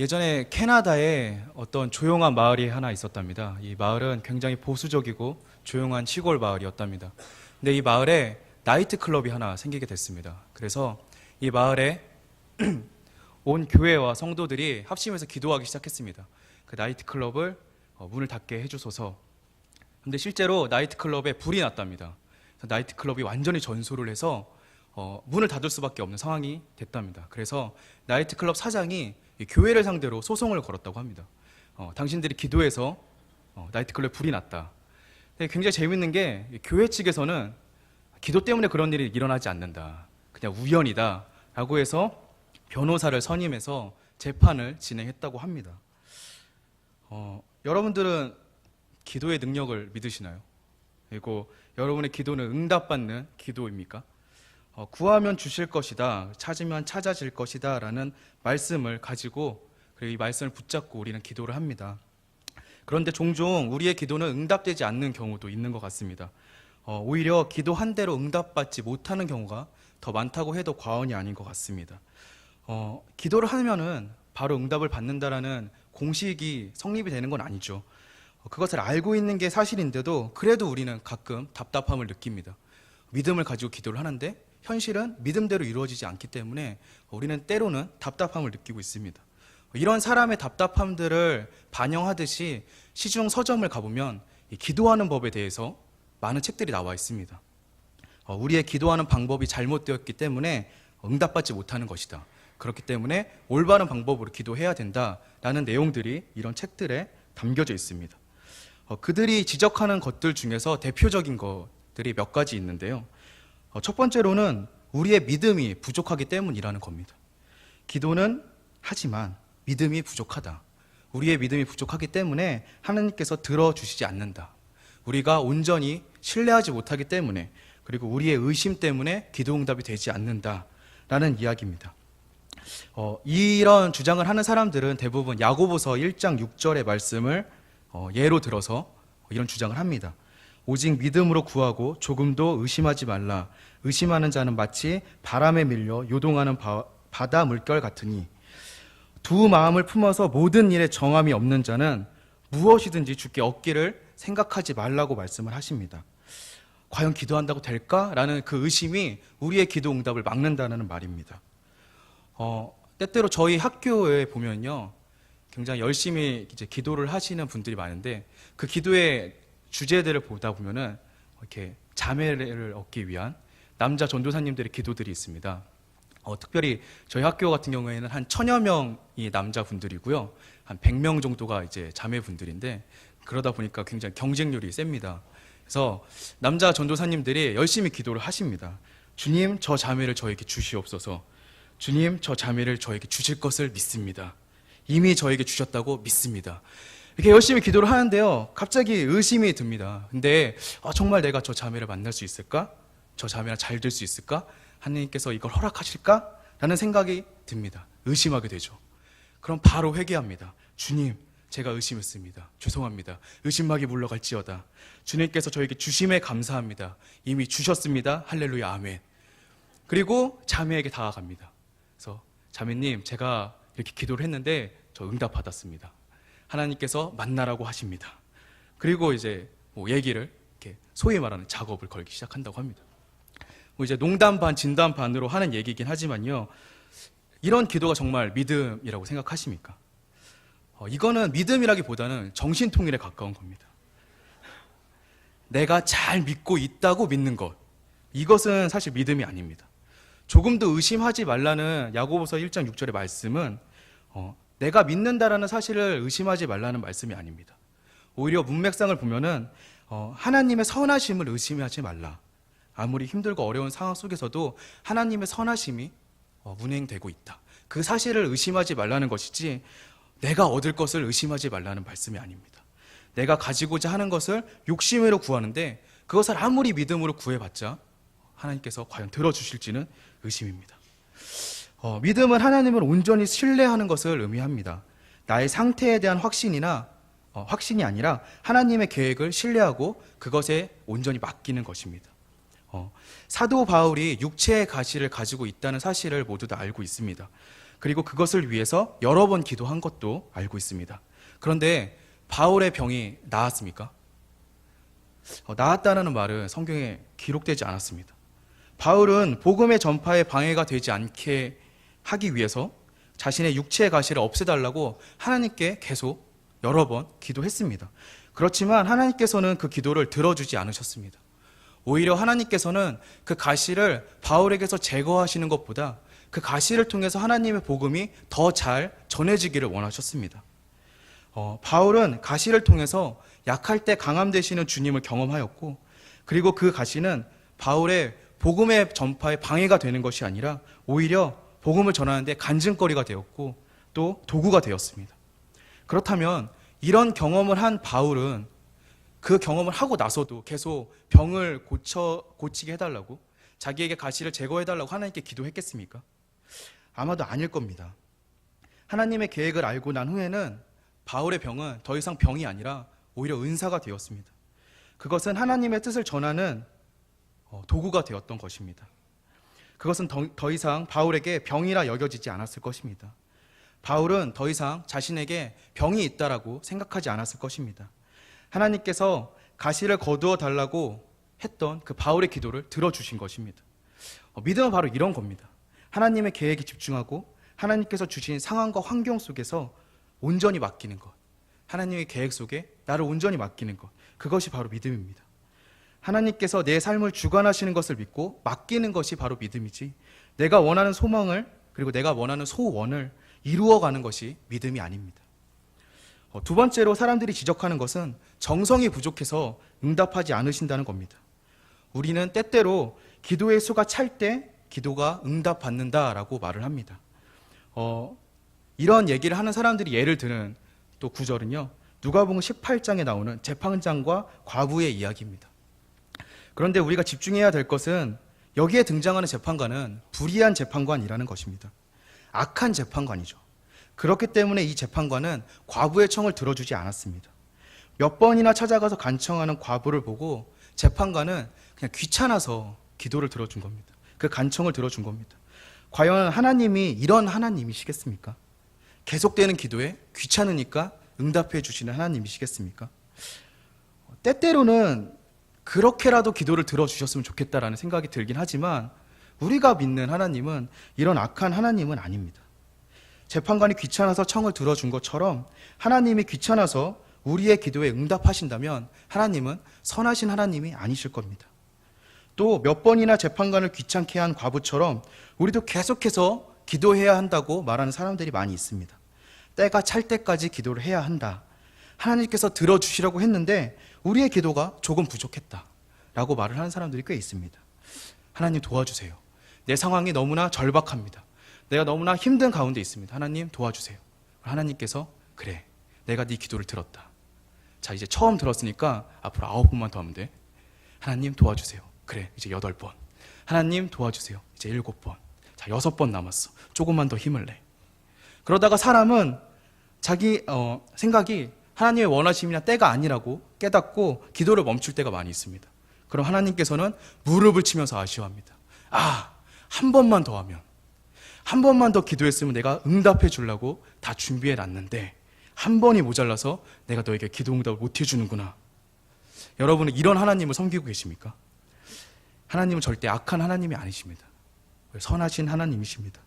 예전에 캐나다에 어떤 조용한 마을이 하나 있었답니다. 이 마을은 굉장히 보수적이고 조용한 시골 마을이었답니다. 근데 이 마을에 나이트 클럽이 하나 생기게 됐습니다. 그래서 이 마을에 온 교회와 성도들이 합심해서 기도하기 시작했습니다. 그 나이트 클럽을 문을 닫게 해주소서. 근데 실제로 나이트 클럽에 불이 났답니다. 나이트 클럽이 완전히 전소를 해서 문을 닫을 수밖에 없는 상황이 됐답니다. 그래서 나이트 클럽 사장이 이 교회를 상대로 소송을 걸었다고 합니다. 당신들이 기도해서 나이트 클럽에 불이 났다. 근데 굉장히 재밌는 게 교회 측에서는 기도 때문에 그런 일이 일어나지 않는다. 그냥 우연이다. 라고 해서 변호사를 선임해서 재판을 진행했다고 합니다. 여러분들은 기도의 능력을 믿으시나요? 그리고 여러분의 기도는 응답받는 기도입니까? 구하면 주실 것이다, 찾으면 찾아질 것이다 라는 말씀을 가지고 그리고 이 말씀을 붙잡고 우리는 기도를 합니다. 그런데 종종 우리의 기도는 응답되지 않는 경우도 있는 것 같습니다. 오히려 기도한 대로 응답받지 못하는 경우가 더 많다고 해도 과언이 아닌 것 같습니다. 기도를 하면은 바로 응답을 받는다라는 공식이 성립이 되는 건 아니죠. 그것을 알고 있는 게 사실인데도 그래도 우리는 가끔 답답함을 느낍니다. 믿음을 가지고 기도를 하는데 현실은 믿음대로 이루어지지 않기 때문에 우리는 때로는 답답함을 느끼고 있습니다. 이런 사람의 답답함들을 반영하듯이 시중 서점을 가보면 이 기도하는 법에 대해서 많은 책들이 나와 있습니다. 우리의 기도하는 방법이 잘못되었기 때문에 응답받지 못하는 것이다. 그렇기 때문에 올바른 방법으로 기도해야 된다라는 내용들이 이런 책들에 담겨져 있습니다. 그들이 지적하는 것들 중에서 대표적인 것들이 몇 가지 있는데요. 첫 번째로는 우리의 믿음이 부족하기 때문이라는 겁니다. 기도는 하지만 믿음이 부족하다. 우리의 믿음이 부족하기 때문에 하나님께서 들어주시지 않는다. 우리가 온전히 신뢰하지 못하기 때문에 그리고 우리의 의심 때문에 기도 응답이 되지 않는다라는 이야기입니다. 이런 주장을 하는 사람들은 대부분 야고보서 1장 6절의 말씀을 예로 들어서 이런 주장을 합니다. 오직 믿음으로 구하고 조금도 의심하지 말라. 의심하는 자는 마치 바람에 밀려 요동하는 바다 물결 같으니 두 마음을 품어서 모든 일에 정함이 없는 자는 무엇이든지 주께 얻기를 생각하지 말라고 말씀을 하십니다. 과연 기도한다고 될까라는 그 의심이 우리의 기도 응답을 막는다는 말입니다. 때때로 저희 학교에 보면요, 굉장히 열심히 이제 기도를 하시는 분들이 많은데 그 기도의 주제들을 보다 보면은 이렇게 자매를 얻기 위한 남자 전도사님들의 기도들이 있습니다. 특별히 저희 학교 같은 경우에는 한 1000여 명이 남자분들이고요, 한 100명 정도가 이제 자매분들인데 그러다 보니까 굉장히 경쟁률이 셉니다. 그래서 남자 전도사님들이 열심히 기도를 하십니다. 주님, 저 자매를 저에게 주시옵소서. 주님, 저 자매를 저에게 주실 것을 믿습니다. 이미 저에게 주셨다고 믿습니다. 이렇게 열심히 기도를 하는데요, 갑자기 의심이 듭니다. 근데 정말 내가 저 자매를 만날 수 있을까? 저 자매랑 잘 될 수 있을까? 하나님께서 이걸 허락하실까? 라는 생각이 듭니다. 의심하게 되죠. 그럼 바로 회개합니다. 주님, 제가 의심했습니다. 죄송합니다. 의심막이 물러갈지어다. 주님께서 저에게 주심에 감사합니다. 이미 주셨습니다. 할렐루야, 아멘. 그리고 자매에게 다가갑니다. 그래서 자매님, 제가 이렇게 기도를 했는데 저 응답 받았습니다. 하나님께서 만나라고 하십니다. 그리고 이제 얘기를 이렇게 소위 말하는 작업을 걸기 시작한다고 합니다. 이제 농담 반 진담 반으로 하는 얘기긴 하지만요, 이런 기도가 정말 믿음이라고 생각하십니까? 이거는 믿음이라기보다는 정신통일에 가까운 겁니다. 내가 잘 믿고 있다고 믿는 것, 이것은 사실 믿음이 아닙니다. 조금도 의심하지 말라는 야고보서 1장 6절의 말씀은 내가 믿는다라는 사실을 의심하지 말라는 말씀이 아닙니다. 오히려 문맥상을 보면은 하나님의 선하심을 의심하지 말라. 아무리 힘들고 어려운 상황 속에서도 하나님의 선하심이 운행되고 있다. 그 사실을 의심하지 말라는 것이지 내가 얻을 것을 의심하지 말라는 말씀이 아닙니다. 내가 가지고자 하는 것을 욕심으로 구하는데 그것을 아무리 믿음으로 구해봤자 하나님께서 과연 들어주실지는 의심입니다. 믿음은 하나님을 온전히 신뢰하는 것을 의미합니다. 나의 상태에 대한 확신이 아니라 하나님의 계획을 신뢰하고 그것에 온전히 맡기는 것입니다. 사도 바울이 육체의 가시를 가지고 있다는 사실을 모두 다 알고 있습니다. 그리고 그것을 위해서 여러 번 기도한 것도 알고 있습니다. 그런데 바울의 병이 나았습니까? 나았다는 말은 성경에 기록되지 않았습니다. 바울은 복음의 전파에 방해가 되지 않게 하기 위해서 자신의 육체의 가시를 없애달라고 하나님께 계속 여러 번 기도했습니다. 그렇지만 하나님께서는 그 기도를 들어주지 않으셨습니다. 오히려 하나님께서는 그 가시를 바울에게서 제거하시는 것보다 그 가시를 통해서 하나님의 복음이 더 잘 전해지기를 원하셨습니다. 바울은 가시를 통해서 약할 때 강함 되시는 주님을 경험하였고, 그리고 그 가시는 바울의 복음의 전파에 방해가 되는 것이 아니라 오히려 복음을 전하는데 간증거리가 되었고 또 도구가 되었습니다. 그렇다면 이런 경험을 한 바울은 그 경험을 하고 나서도 계속 병을 고치게 해달라고, 자기에게 가시를 제거해달라고 하나님께 기도했겠습니까? 아마도 아닐 겁니다. 하나님의 계획을 알고 난 후에는 바울의 병은 더 이상 병이 아니라 오히려 은사가 되었습니다. 그것은 하나님의 뜻을 전하는 도구가 되었던 것입니다. 그것은 더 이상 바울에게 병이라 여겨지지 않았을 것입니다. 바울은 더 이상 자신에게 병이 있다라고 생각하지 않았을 것입니다. 하나님께서 가시를 거두어 달라고 했던 그 바울의 기도를 들어주신 것입니다. 믿음은 바로 이런 겁니다. 하나님의 계획에 집중하고 하나님께서 주신 상황과 환경 속에서 온전히 맡기는 것, 하나님의 계획 속에 나를 온전히 맡기는 것, 그것이 바로 믿음입니다. 하나님께서 내 삶을 주관하시는 것을 믿고 맡기는 것이 바로 믿음이지, 내가 원하는 소망을, 그리고 내가 원하는 소원을 이루어가는 것이 믿음이 아닙니다. 두 번째로 사람들이 지적하는 것은 정성이 부족해서 응답하지 않으신다는 겁니다. 우리는 때때로 기도의 수가 찰 때 기도가 응답받는다라고 말을 합니다. 이런 얘기를 하는 사람들이 예를 드는 또 구절은요, 누가복음 18장에 나오는 재판장과 과부의 이야기입니다. 그런데 우리가 집중해야 될 것은 여기에 등장하는 재판관은 불의한 재판관이라는 것입니다. 악한 재판관이죠. 그렇기 때문에 이 재판관은 과부의 청을 들어주지 않았습니다. 몇 번이나 찾아가서 간청하는 과부를 보고 재판관은 그냥 귀찮아서 기도를 들어준 겁니다. 그 간청을 들어준 겁니다. 과연 하나님이 이런 하나님이시겠습니까? 계속되는 기도에 귀찮으니까 응답해 주시는 하나님이시겠습니까? 때때로는 그렇게라도 기도를 들어주셨으면 좋겠다라는 생각이 들긴 하지만 우리가 믿는 하나님은 이런 악한 하나님은 아닙니다. 재판관이 귀찮아서 청을 들어준 것처럼 하나님이 귀찮아서 우리의 기도에 응답하신다면 하나님은 선하신 하나님이 아니실 겁니다. 또 몇 번이나 재판관을 귀찮게 한 과부처럼 우리도 계속해서 기도해야 한다고 말하는 사람들이 많이 있습니다. 때가 찰 때까지 기도를 해야 한다. 하나님께서 들어주시라고 했는데 우리의 기도가 조금 부족했다라고 말을 하는 사람들이 꽤 있습니다. 하나님 도와주세요. 내 상황이 너무나 절박합니다. 내가 너무나 힘든 가운데 있습니다. 하나님 도와주세요. 하나님께서 그래, 내가 네 기도를 들었다. 자, 이제 처음 들었으니까 앞으로 9번만 더 하면 돼. 하나님 도와주세요. 그래, 이제 8번. 하나님 도와주세요. 이제 7번. 자, 6번 남았어. 조금만 더 힘을 내. 그러다가 사람은 자기 생각이 하나님의 원하심이나 때가 아니라고 깨닫고 기도를 멈출 때가 많이 있습니다. 그럼 하나님께서는 무릎을 치면서 아쉬워합니다. 한 번만 더 하면, 한 번만 더 기도했으면 내가 응답해 주려고 다 준비해 놨는데 한 번이 모자라서 내가 너에게 기도 응답을 못 해주는구나. 여러분은 이런 하나님을 섬기고 계십니까? 하나님은 절대 악한 하나님이 아니십니다. 선하신 하나님이십니다.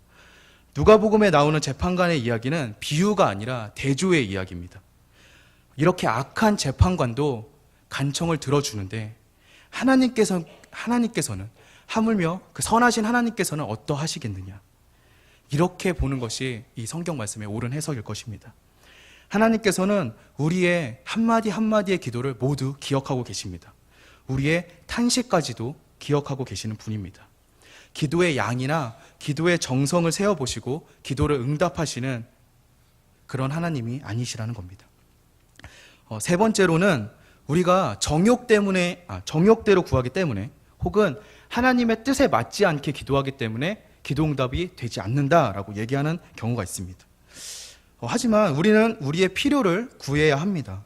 누가복음에 나오는 재판관의 이야기는 비유가 아니라 대조의 이야기입니다. 이렇게 악한 재판관도 간청을 들어주는데 하나님께서는 하물며 그 선하신 하나님께서는 어떠하시겠느냐. 이렇게 보는 것이 이 성경 말씀의 옳은 해석일 것입니다. 하나님께서는 우리의 한마디 한마디의 기도를 모두 기억하고 계십니다. 우리의 탄식까지도 기억하고 계시는 분입니다. 기도의 양이나 기도의 정성을 세어보시고 기도를 응답하시는 그런 하나님이 아니시라는 겁니다. 세 번째로는 우리가 정욕대로 구하기 때문에 혹은 하나님의 뜻에 맞지 않게 기도하기 때문에 기도 응답이 되지 않는다라고 얘기하는 경우가 있습니다. 하지만 우리는 우리의 필요를 구해야 합니다.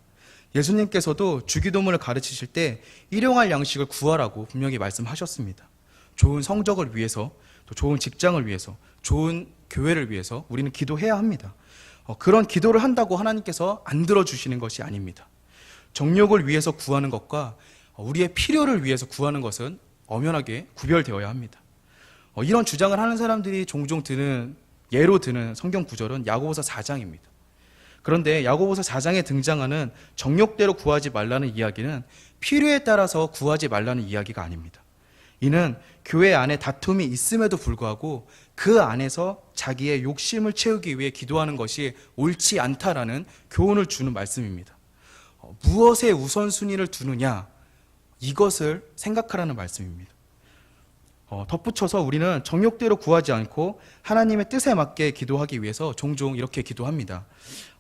예수님께서도 주기도문을 가르치실 때 일용할 양식을 구하라고 분명히 말씀하셨습니다. 좋은 성적을 위해서, 또 좋은 직장을 위해서, 좋은 교회를 위해서 우리는 기도해야 합니다. 그런 기도를 한다고 하나님께서 안 들어주시는 것이 아닙니다. 정욕을 위해서 구하는 것과 우리의 필요를 위해서 구하는 것은 엄연하게 구별되어야 합니다. 이런 주장을 하는 사람들이 종종 예로 드는 성경 구절은 야고보서 4장입니다. 그런데 야고보서 4장에 등장하는 정욕대로 구하지 말라는 이야기는 필요에 따라서 구하지 말라는 이야기가 아닙니다. 이는 교회 안에 다툼이 있음에도 불구하고 그 안에서 자기의 욕심을 채우기 위해 기도하는 것이 옳지 않다라는 교훈을 주는 말씀입니다. 무엇에 우선순위를 두느냐, 이것을 생각하라는 말씀입니다. 덧붙여서 우리는 정욕대로 구하지 않고 하나님의 뜻에 맞게 기도하기 위해서 종종 이렇게 기도합니다.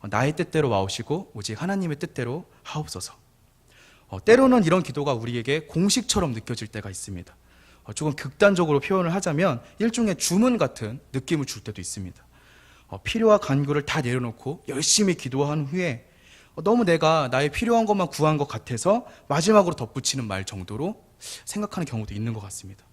나의 뜻대로 와오시고 오직 하나님의 뜻대로 하옵소서. 때로는 이런 기도가 우리에게 공식처럼 느껴질 때가 있습니다. 조금 극단적으로 표현을 하자면 일종의 주문 같은 느낌을 줄 때도 있습니다. 필요와 간구를 다 내려놓고 열심히 기도한 후에 너무 내가 나의 필요한 것만 구한 것 같아서 마지막으로 덧붙이는 말 정도로 생각하는 경우도 있는 것 같습니다.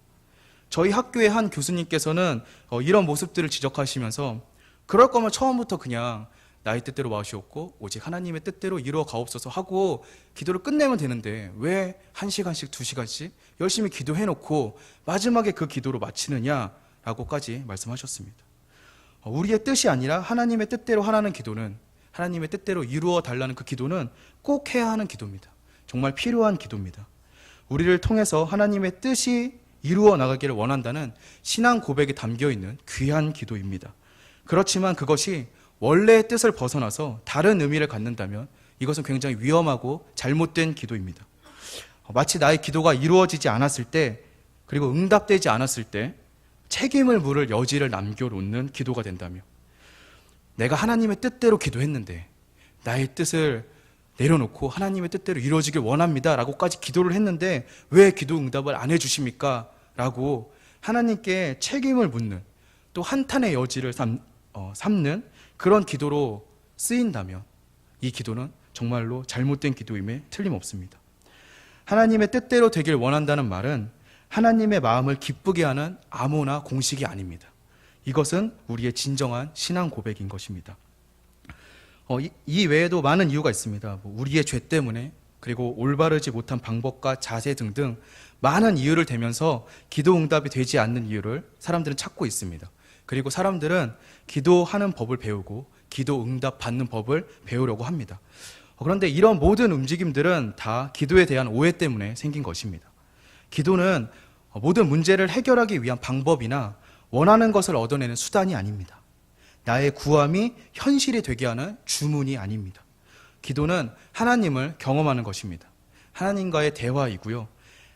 저희 학교의 한 교수님께서는 이런 모습들을 지적하시면서 그럴 거면 처음부터 그냥 나의 뜻대로 마시옵고 오직 하나님의 뜻대로 이루어 가옵소서 하고 기도를 끝내면 되는데 왜 1시간씩 2시간씩 열심히 기도해놓고 마지막에 그 기도로 마치느냐라고까지 말씀하셨습니다. 우리의 뜻이 아니라 하나님의 뜻대로 하라는 기도는, 하나님의 뜻대로 이루어 달라는 그 기도는 꼭 해야 하는 기도입니다. 정말 필요한 기도입니다. 우리를 통해서 하나님의 뜻이 이루어 나가기를 원한다는 신앙 고백이 담겨있는 귀한 기도입니다. 그렇지만 그것이 원래의 뜻을 벗어나서 다른 의미를 갖는다면 이것은 굉장히 위험하고 잘못된 기도입니다. 마치 나의 기도가 이루어지지 않았을 때, 그리고 응답되지 않았을 때 책임을 물을 여지를 남겨놓는 기도가 된다며, 내가 하나님의 뜻대로 기도했는데 나의 뜻을 내려놓고 하나님의 뜻대로 이루어지길 원합니다 라고까지 기도를 했는데 왜 기도 응답을 안 해주십니까? 라고 하나님께 책임을 묻는, 또 한탄의 여지를 삼는 그런 기도로 쓰인다면 이 기도는 정말로 잘못된 기도임에 틀림없습니다. 하나님의 뜻대로 되길 원한다는 말은 하나님의 마음을 기쁘게 하는 암호나 공식이 아닙니다. 이것은 우리의 진정한 신앙 고백인 것입니다. 이 외에도 많은 이유가 있습니다. 우리의 죄 때문에, 그리고 올바르지 못한 방법과 자세 등등 많은 이유를 대면서 기도 응답이 되지 않는 이유를 사람들은 찾고 있습니다. 그리고 사람들은 기도하는 법을 배우고 기도 응답 받는 법을 배우려고 합니다. 그런데 이런 모든 움직임들은 다 기도에 대한 오해 때문에 생긴 것입니다. 기도는 모든 문제를 해결하기 위한 방법이나 원하는 것을 얻어내는 수단이 아닙니다. 나의 구함이 현실이 되게 하는 주문이 아닙니다. 기도는 하나님을 경험하는 것입니다. 하나님과의 대화이고요,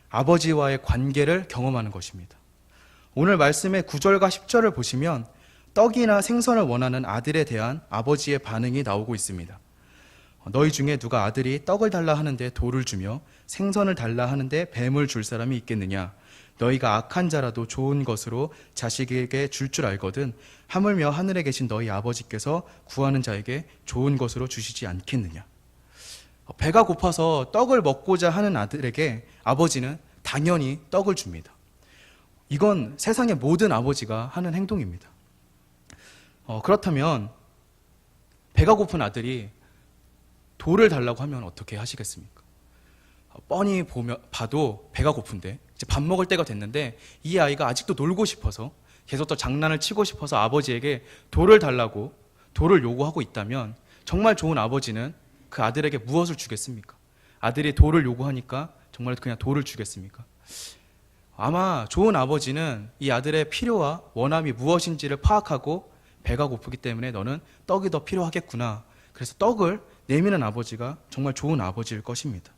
아버지와의 관계를 경험하는 것입니다. 오늘 말씀의 9절과 10절을 보시면 떡이나 생선을 원하는 아들에 대한 아버지의 반응이 나오고 있습니다. 너희 중에 누가 아들이 떡을 달라 하는데 돌을 주며 생선을 달라 하는데 뱀을 줄 사람이 있겠느냐? 너희가 악한 자라도 좋은 것으로 자식에게 줄 알거든 하물며 하늘에 계신 너희 아버지께서 구하는 자에게 좋은 것으로 주시지 않겠느냐? 배가 고파서 떡을 먹고자 하는 아들에게 아버지는 당연히 떡을 줍니다. 이건 세상의 모든 아버지가 하는 행동입니다. 그렇다면 배가 고픈 아들이 돌을 달라고 하면 어떻게 하시겠습니까? 뻔히 봐도 배가 고픈데 이제 밥 먹을 때가 됐는데 이 아이가 아직도 놀고 싶어서 계속 더 장난을 치고 싶어서 아버지에게 돌을 달라고 돌을 요구하고 있다면 정말 좋은 아버지는 그 아들에게 무엇을 주겠습니까? 아들이 돌을 요구하니까 정말 그냥 돌을 주겠습니까? 아마 좋은 아버지는 이 아들의 필요와 원함이 무엇인지를 파악하고 배가 고프기 때문에 너는 떡이 더 필요하겠구나, 그래서 떡을 내미는 아버지가 정말 좋은 아버지일 것입니다.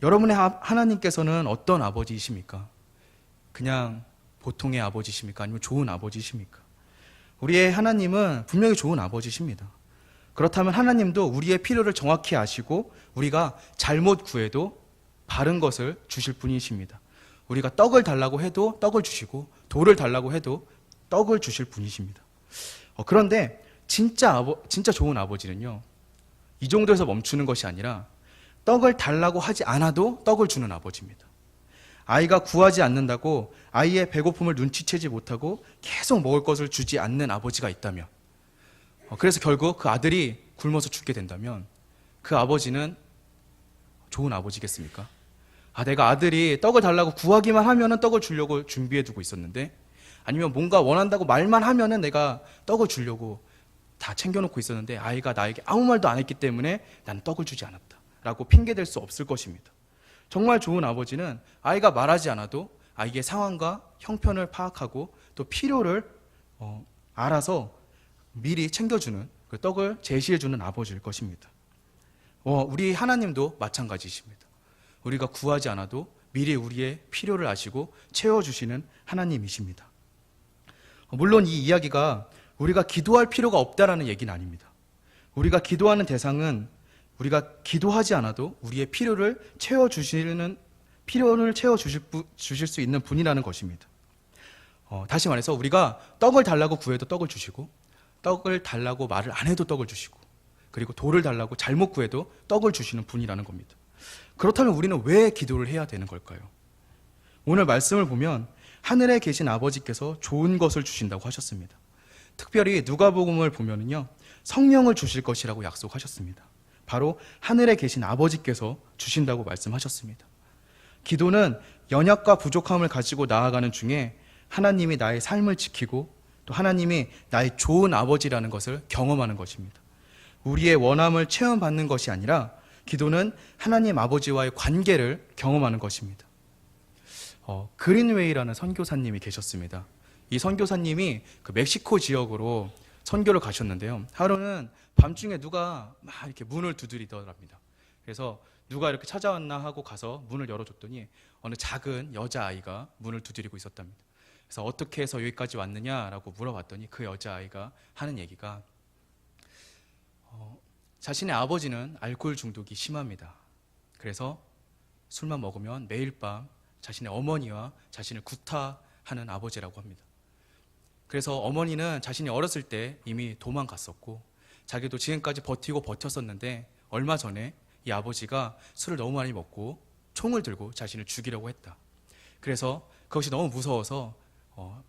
여러분의 하나님께서는 어떤 아버지이십니까? 그냥 보통의 아버지십니까? 아니면 좋은 아버지십니까? 우리의 하나님은 분명히 좋은 아버지십니다. 그렇다면 하나님도 우리의 필요를 정확히 아시고 우리가 잘못 구해도 바른 것을 주실 분이십니다. 우리가 떡을 달라고 해도 떡을 주시고 돌을 달라고 해도 떡을 주실 분이십니다. 그런데 진짜 좋은 아버지는요, 이 정도에서 멈추는 것이 아니라 떡을 달라고 하지 않아도 떡을 주는 아버지입니다. 아이가 구하지 않는다고 아이의 배고픔을 눈치채지 못하고 계속 먹을 것을 주지 않는 아버지가 있다면, 그래서 결국 그 아들이 굶어서 죽게 된다면 그 아버지는 좋은 아버지겠습니까? 내가 아들이 떡을 달라고 구하기만 하면은 떡을 주려고 준비해 두고 있었는데, 아니면 뭔가 원한다고 말만 하면은 내가 떡을 주려고 다 챙겨놓고 있었는데 아이가 나에게 아무 말도 안 했기 때문에 나는 떡을 주지 않았다 라고 핑계댈 수 없을 것입니다. 정말 좋은 아버지는 아이가 말하지 않아도 아이의 상황과 형편을 파악하고 또 필요를 알아서 미리 챙겨주는, 그 떡을 제시해주는 아버지일 것입니다. 우리 하나님도 마찬가지십니다. 우리가 구하지 않아도 미리 우리의 필요를 아시고 채워주시는 하나님이십니다. 물론 이 이야기가 우리가 기도할 필요가 없다라는 얘기는 아닙니다. 우리가 기도하는 대상은 우리가 기도하지 않아도 우리의 필요를 채워주실 수 있는 분이라는 것입니다. 다시 말해서 우리가 떡을 달라고 구해도 떡을 주시고, 떡을 달라고 말을 안 해도 떡을 주시고, 그리고 돌을 달라고 잘못 구해도 떡을 주시는 분이라는 겁니다. 그렇다면 우리는 왜 기도를 해야 되는 걸까요? 오늘 말씀을 보면 하늘에 계신 아버지께서 좋은 것을 주신다고 하셨습니다. 특별히 누가복음을 보면은요, 성령을 주실 것이라고 약속하셨습니다. 바로 하늘에 계신 아버지께서 주신다고 말씀하셨습니다. 기도는 연약과 부족함을 가지고 나아가는 중에 하나님이 나의 삶을 지키고 또 하나님이 나의 좋은 아버지라는 것을 경험하는 것입니다. 우리의 원함을 체험받는 것이 아니라 기도는 하나님 아버지와의 관계를 경험하는 것입니다. 그린웨이라는 선교사님이 계셨습니다. 이 선교사님이 그 멕시코 지역으로 선교를 가셨는데요. 하루는 밤중에 누가 막 이렇게 문을 두드리더랍니다. 그래서 누가 이렇게 찾아왔나 하고 가서 문을 열어줬더니 어느 작은 여자아이가 문을 두드리고 있었답니다. 그래서 어떻게 해서 여기까지 왔느냐라고 물어봤더니 그 여자아이가 하는 얘기가 자신의 아버지는 알코올 중독이 심합니다. 그래서 술만 먹으면 매일 밤 자신의 어머니와 자신을 구타하는 아버지라고 합니다. 그래서 어머니는 자신이 어렸을 때 이미 도망갔었고 자기도 지금까지 버티고 버텼었는데 얼마 전에 이 아버지가 술을 너무 많이 먹고 총을 들고 자신을 죽이려고 했다. 그래서 그것이 너무 무서워서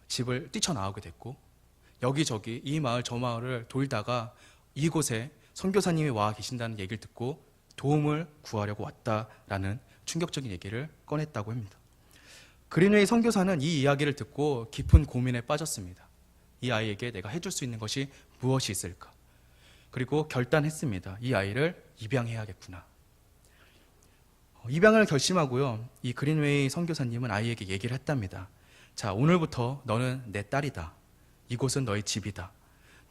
집을 뛰쳐나오게 됐고 여기저기 이 마을 저 마을을 돌다가 이곳에 선교사님이 와 계신다는 얘기를 듣고 도움을 구하려고 왔다라는 충격적인 얘기를 꺼냈다고 합니다. 그린웨이 선교사는 이 이야기를 듣고 깊은 고민에 빠졌습니다. 이 아이에게 내가 해줄 수 있는 것이 무엇이 있을까? 그리고 결단했습니다. 이 아이를 입양해야겠구나. 입양을 결심하고요. 이 그린웨이 선교사님은 아이에게 얘기를 했답니다. 자, 오늘부터 너는 내 딸이다. 이곳은 너의 집이다.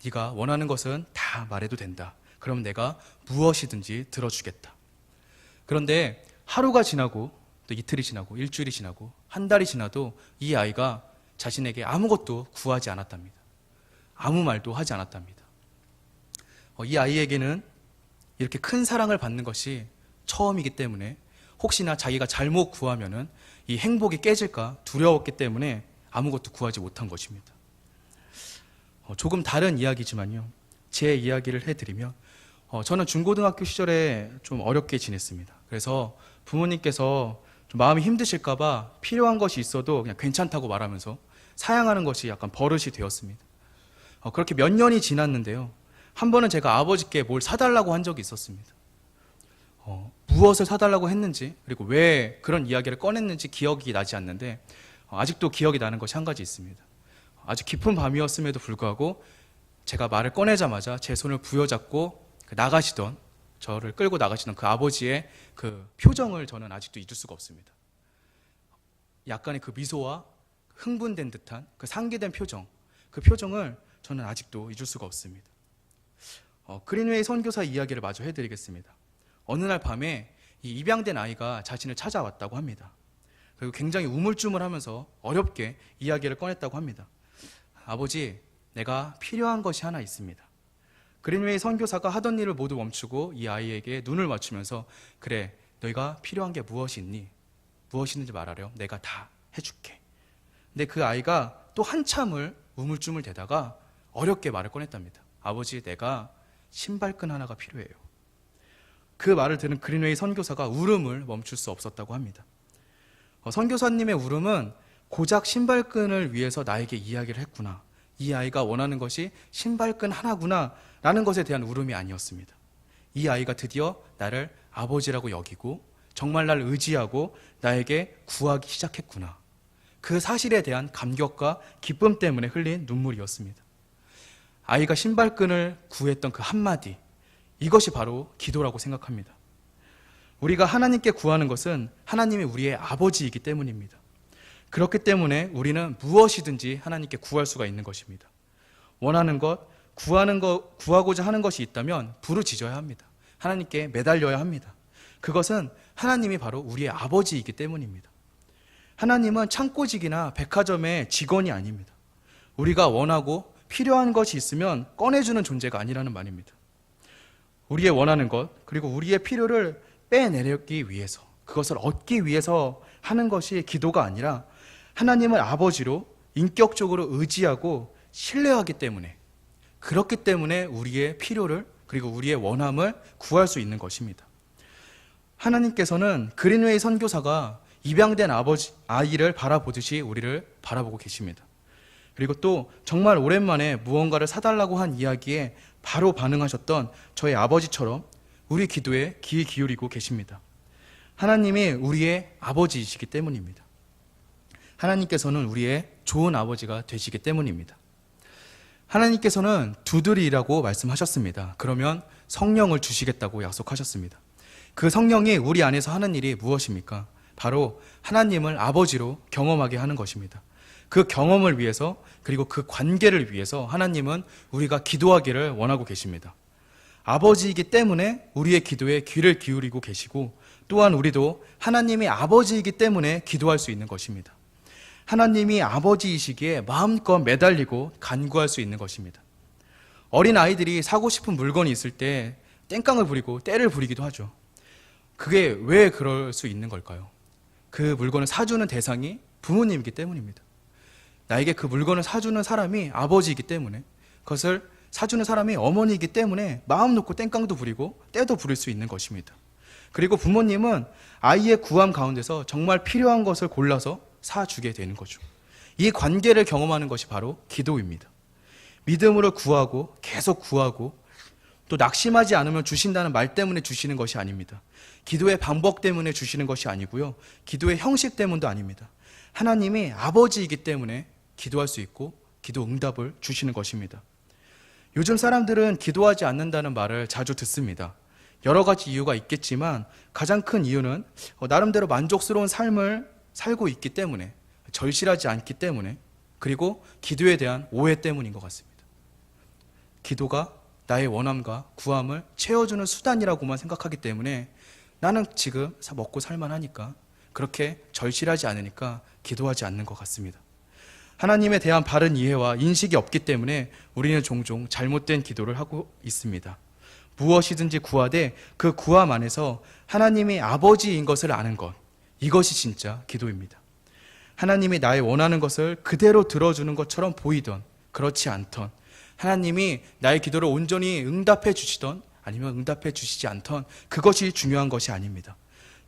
네가 원하는 것은 다 말해도 된다. 그럼 내가 무엇이든지 들어주겠다. 그런데 하루가 지나고 또 이틀이 지나고 일주일이 지나고 한 달이 지나도 이 아이가 자신에게 아무것도 구하지 않았답니다. 아무 말도 하지 않았답니다. 이 아이에게는 이렇게 큰 사랑을 받는 것이 처음이기 때문에 혹시나 자기가 잘못 구하면은 이 행복이 깨질까 두려웠기 때문에 아무것도 구하지 못한 것입니다. 조금 다른 이야기지만요. 제 이야기를 해드리면 저는 중고등학교 시절에 좀 어렵게 지냈습니다. 그래서 부모님께서 좀 마음이 힘드실까봐 필요한 것이 있어도 그냥 괜찮다고 말하면서 사양하는 것이 약간 버릇이 되었습니다. 그렇게 몇 년이 지났는데요. 한 번은 제가 아버지께 뭘 사달라고 한 적이 있었습니다. 무엇을 사달라고 했는지 그리고 왜 그런 이야기를 꺼냈는지 기억이 나지 않는데 아직도 기억이 나는 것이 한 가지 있습니다. 아주 깊은 밤이었음에도 불구하고 제가 말을 꺼내자마자 제 손을 부여잡고 저를 끌고 나가시던 그 아버지의 그 표정을 저는 아직도 잊을 수가 없습니다. 약간의 그 미소와 흥분된 듯한 그 상기된 표정, 그 표정을 저는 아직도 잊을 수가 없습니다. 그린웨이 선교사 이야기를 마저 해드리겠습니다. 어느 날 밤에 이 입양된 아이가 자신을 찾아왔다고 합니다. 그리고 굉장히 우물쭈물하면서 어렵게 이야기를 꺼냈다고 합니다. 아버지, 내가 필요한 것이 하나 있습니다. 그린웨이 선교사가 하던 일을 모두 멈추고 이 아이에게 눈을 맞추면서 그래, 너희가 필요한 게 무엇이 있니? 무엇이 있는지 말하렴. 내가 다 해줄게. 근데 그 아이가 또 한참을 우물쭈물 대다가 어렵게 말을 꺼냈답니다. 아버지, 내가 신발끈 하나가 필요해요. 그 말을 들은 그린웨이 선교사가 울음을 멈출 수 없었다고 합니다. 선교사님의 울음은 고작 신발끈을 위해서 나에게 이야기를 했구나. 이 아이가 원하는 것이 신발끈 하나구나 라는 것에 대한 울음이 아니었습니다. 이 아이가 드디어 나를 아버지라고 여기고 정말 날 의지하고 나에게 구하기 시작했구나. 그 사실에 대한 감격과 기쁨 때문에 흘린 눈물이었습니다. 아이가 신발끈을 구했던 그 한마디, 이것이 바로 기도라고 생각합니다. 우리가 하나님께 구하는 것은 하나님이 우리의 아버지이기 때문입니다. 그렇기 때문에 우리는 무엇이든지 하나님께 구할 수가 있는 것입니다. 원하는 것, 구하고자 하는 것이 있다면 부르짖어야 합니다. 하나님께 매달려야 합니다. 그것은 하나님이 바로 우리의 아버지이기 때문입니다. 하나님은 창고직이나 백화점의 직원이 아닙니다. 우리가 원하고 필요한 것이 있으면 꺼내주는 존재가 아니라는 말입니다. 우리의 원하는 것, 그리고 우리의 필요를 빼내기 위해서, 그것을 얻기 위해서 하는 것이 기도가 아니라 하나님을 아버지로 인격적으로 의지하고 신뢰하기 때문에, 그렇기 때문에 우리의 필요를, 그리고 우리의 원함을 구할 수 있는 것입니다. 하나님께서는 그린웨이 선교사가 입양된 아이를 바라보듯이 우리를 바라보고 계십니다. 그리고 또 정말 오랜만에 무언가를 사달라고 한 이야기에 바로 반응하셨던 저의 아버지처럼 우리 기도에 귀 기울이고 계십니다. 하나님이 우리의 아버지이시기 때문입니다. 하나님께서는 우리의 좋은 아버지가 되시기 때문입니다. 하나님께서는 두드리라고 말씀하셨습니다. 그러면 성령을 주시겠다고 약속하셨습니다. 그 성령이 우리 안에서 하는 일이 무엇입니까? 바로 하나님을 아버지로 경험하게 하는 것입니다. 그 경험을 위해서, 그리고 그 관계를 위해서 하나님은 우리가 기도하기를 원하고 계십니다. 아버지이기 때문에 우리의 기도에 귀를 기울이고 계시고, 또한 우리도 하나님이 아버지이기 때문에 기도할 수 있는 것입니다. 하나님이 아버지이시기에 마음껏 매달리고 간구할 수 있는 것입니다. 어린 아이들이 사고 싶은 물건이 있을 때 땡깡을 부리고 떼를 부리기도 하죠. 그게 왜 그럴 수 있는 걸까요? 그 물건을 사주는 대상이 부모님이기 때문입니다. 나에게 그 물건을 사주는 사람이 아버지이기 때문에, 그것을 사주는 사람이 어머니이기 때문에 마음 놓고 땡깡도 부리고 떼도 부릴 수 있는 것입니다. 그리고 부모님은 아이의 구함 가운데서 정말 필요한 것을 골라서 사주게 되는 거죠. 이 관계를 경험하는 것이 바로 기도입니다. 믿음으로 구하고 계속 구하고 또 낙심하지 않으면 주신다는 말 때문에 주시는 것이 아닙니다. 기도의 방법 때문에 주시는 것이 아니고요. 기도의 형식 때문도 아닙니다. 하나님이 아버지이기 때문에 기도할 수 있고 기도 응답을 주시는 것입니다. 요즘 사람들은 기도하지 않는다는 말을 자주 듣습니다. 여러 가지 이유가 있겠지만 가장 큰 이유는 나름대로 만족스러운 삶을 살고 있기 때문에, 절실하지 않기 때문에, 그리고 기도에 대한 오해 때문인 것 같습니다. 기도가 나의 원함과 구함을 채워주는 수단이라고만 생각하기 때문에 나는 지금 먹고 살만하니까, 그렇게 절실하지 않으니까 기도하지 않는 것 같습니다. 하나님에 대한 바른 이해와 인식이 없기 때문에 우리는 종종 잘못된 기도를 하고 있습니다. 무엇이든지 구하되 그 구함 안에서 하나님이 아버지인 것을 아는 것, 이것이 진짜 기도입니다. 하나님이 나의 원하는 것을 그대로 들어주는 것처럼 보이던, 그렇지 않던, 하나님이 나의 기도를 온전히 응답해 주시던 아니면 응답해 주시지 않던, 그것이 중요한 것이 아닙니다.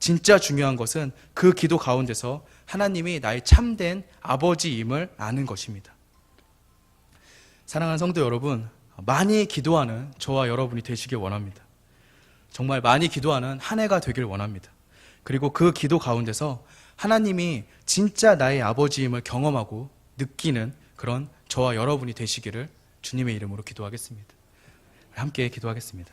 진짜 중요한 것은 그 기도 가운데서 하나님이 나의 참된 아버지임을 아는 것입니다. 사랑하는 성도 여러분, 많이 기도하는 저와 여러분이 되시길 원합니다. 정말 많이 기도하는 한 해가 되길 원합니다. 그리고 그 기도 가운데서 하나님이 진짜 나의 아버지임을 경험하고 느끼는 그런 저와 여러분이 되시기를 주님의 이름으로 기도하겠습니다. 함께 기도하겠습니다.